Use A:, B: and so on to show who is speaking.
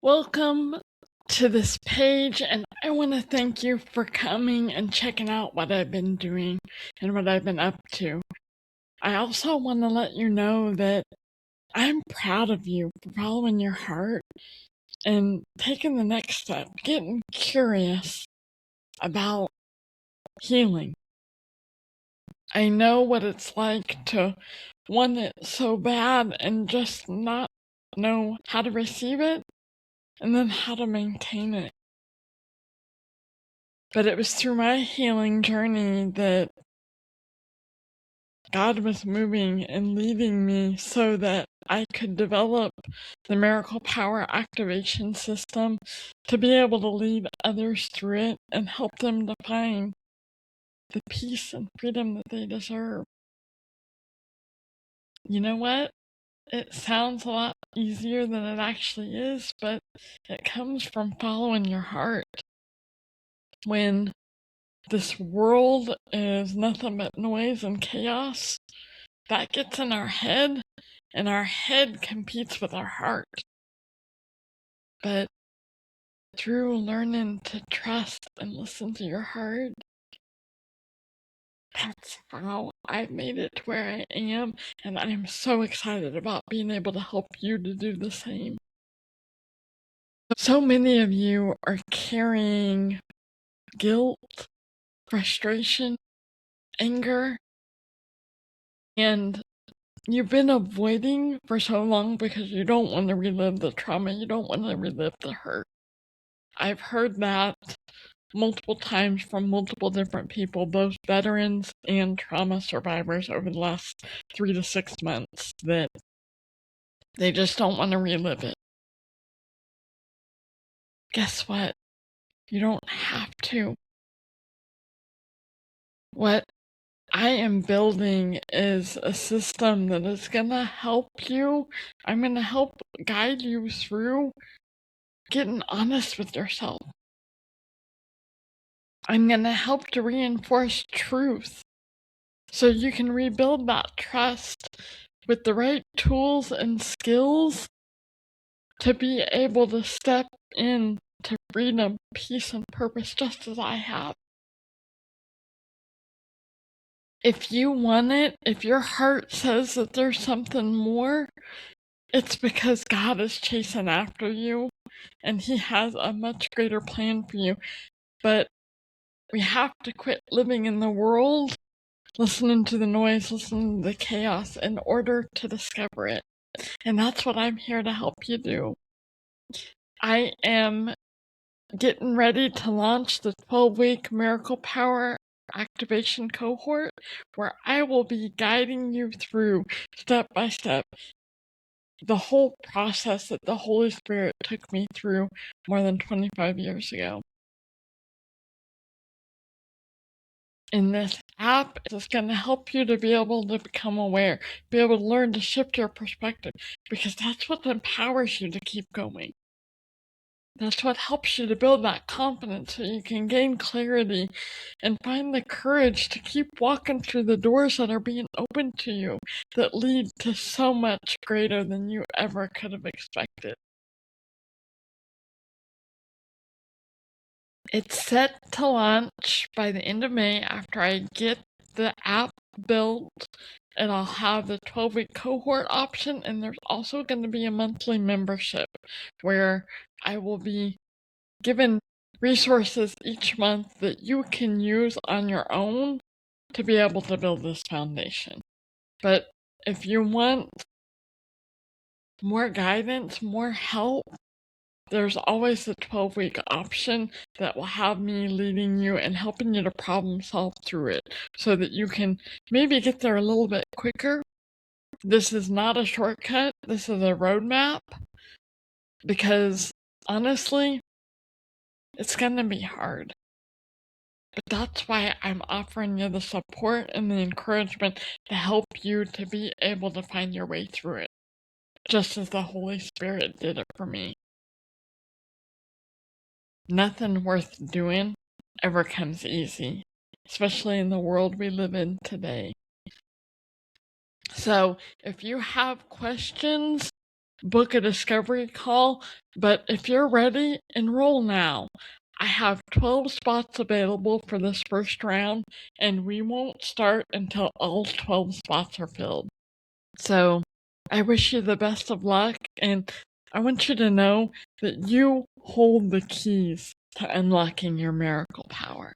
A: Welcome to this page, and I want to thank you for coming and checking out what I've been doing and what I've been up to. I also want to let you know that I'm proud of you for following your heart and taking the next step, getting curious about healing. I know what it's like to want it so bad and just not know how to receive it and then how to maintain it. But it was through my healing journey that God was moving and leading me so that I could develop the miracle power activation system to be able to lead others through it and help them to find the peace and freedom that they deserve. You know what? It sounds a lot easier than it actually is, but it comes from following your heart. When this world is nothing but noise and chaos, that gets in our head, and our head competes with our heart. But through learning to trust and listen to your heart, that's how I've made it to where I am, and I'm so excited about being able to help you to do the same. So many of you are carrying guilt, frustration, anger, and you've been avoiding for so long because you don't want to relive the trauma, you don't want to relive the hurt. I've heard that multiple times from multiple different people, both veterans and trauma survivors, over the last 3 to 6 months, that they just don't want to relive it. Guess what? You don't have to. What I am building is a system that is going to help you. I'm going to help guide you through getting honest with yourself. I'm going to help to reinforce truth so you can rebuild that trust with the right tools and skills to be able to step in to freedom, peace, and purpose just as I have. If you want it, if your heart says that there's something more, it's because God is chasing after you and He has a much greater plan for you. But we have to quit living in the world, listening to the noise, listening to the chaos in order to discover it. And that's what I'm here to help you do. I am getting ready to launch the 12-week Miracle Power Activation Cohort, where I will be guiding you through, step by step, the whole process that the Holy Spirit took me through more than 25 years ago. And this app is going to help you to be able to become aware, be able to learn to shift your perspective, because that's what empowers you to keep going. That's what helps you to build that confidence so you can gain clarity and find the courage to keep walking through the doors that are being opened to you that lead to so much greater than you ever could have expected. It's set to launch by the end of May after I get the app built, and I'll have the 12-week cohort option, and there's also going to be a monthly membership where I will be given resources each month that you can use on your own to be able to build this foundation. But if you want more guidance, more help, there's always the 12-week option that will have me leading you and helping you to problem solve through it so that you can maybe get there a little bit quicker. This is not a shortcut. This is a roadmap because honestly, it's going to be hard. But that's why I'm offering you the support and the encouragement to help you to be able to find your way through it, just as the Holy Spirit did it for me. Nothing worth doing ever comes easy, especially in the world we live in today. So if you have questions, book a discovery call, but if you're ready, enroll now. I have 12 spots available for this first round, and we won't start until all 12 spots are filled. So I wish you the best of luck, and I want you to know that you hold the keys to unlocking your miracle power.